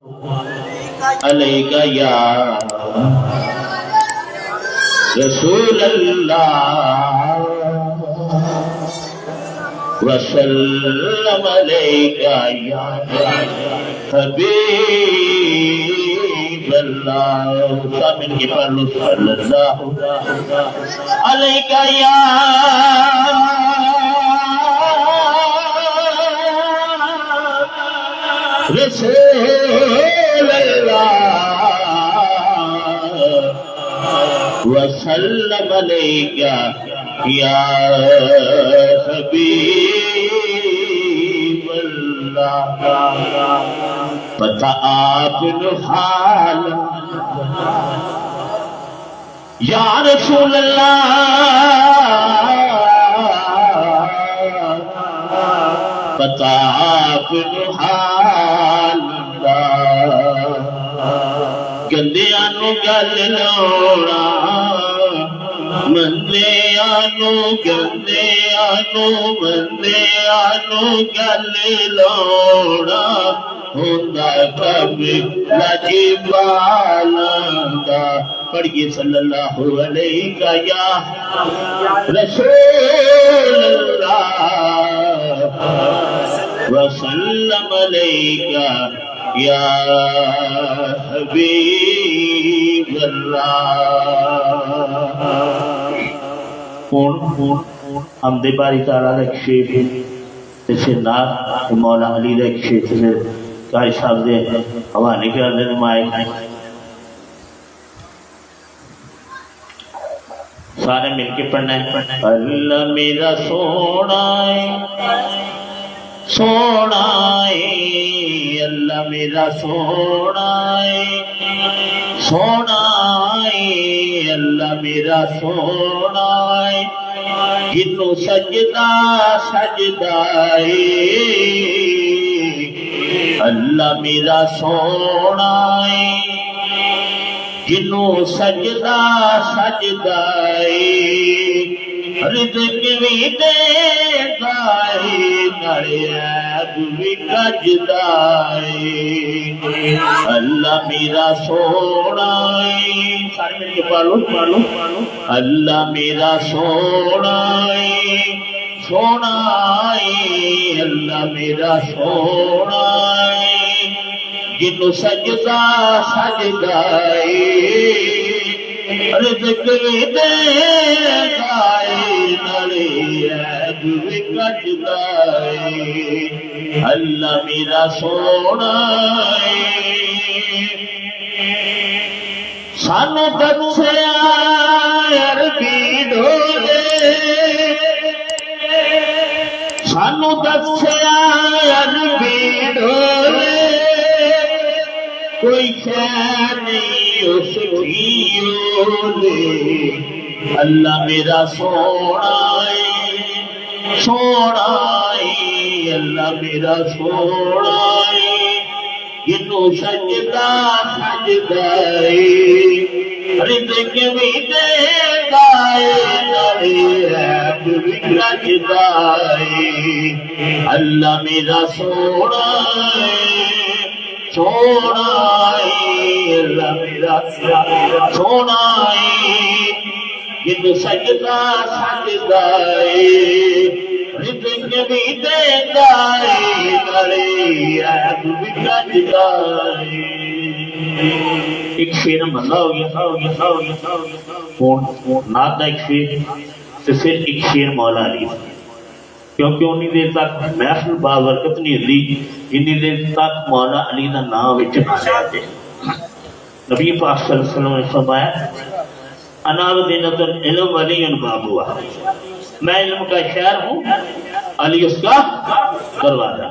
علیک یا رسول اللہ وسلم علیک یا حبیب اللہ سامن کی پڑھو صلی اللہ علیک یا رسول اللہ وسلم علیک یا حبیب اللہ پتہ آپ حال یا رسول اللہ پتہ آپ حال گندیاں نو گل لوڑا مندیاں نو گندیاں نو مندیاں نو گل لوڑا ہوندا کب لجی بالندا پڑھیے صلی اللہ علیہ یا رسول اللہ وسلم علیک یا حبیب اللہ حمد باری تعالیٰ کا ایک شیخ اسے نات مولا علی کا ایک شیخ سے قاری صاحب دے حوالے کر دے نمائے سارے مل کے پڑھنا ہے اللہ میرا سونا ہے سونا ہے اللہ میرا سونا ہے سونا ہے اللہ میرا سونا ہے جنوں سجدہ سجدہ ہے اللہ میرا سونا ہے جنوں سجدہ سجدہ ہے رزق بھی دیتا ہے نڑے عیب بھی کجدا ہے اللہ میرا سونا ہے سارے مل کے پڑھو اللہ میرا سونا ہے سونا ہے اللہ میرا سونا ہے جنوں سجدہ سجدہ ہے رزق بھی دیتا ہے نڑے عیب بھی کجدا ہے اللہ میرا سونا ہے سانو دسیا عربی ڈھولے سانو دسیا عربی ڈھولے کوئی خیر نہیں اس کی اللہ میرا سونا ہے سونا ہے اللہ میرا سونا ہے جنوں سجدہ سجدہ ہے رزق بھی دیتا ہے نڑے عیب بھی کجدا ہے اللہ میرا سونا ہے سونا ہے اللہ میرا سونا ہے جنوں سجدہ سجدہ ہے رزق بھی دیتا ہے نڑے عیب بھی کجدا ہے ایک شیر مزہ ہو گیا نات دا ایک شیر تو پھر ایک شیر مولا علی کیونکہ انہی دیر تک محفل بابرکت نہیں ہوتی انہی دیر تک مولا علی دا نام وچ نہ آتے نبی پاک صلی اللہ علیہ وسلم نے فرمایا انا مدینۃ العلم ولی بابوہا میں علم کا شہر ہوں علی اس کا دروازہ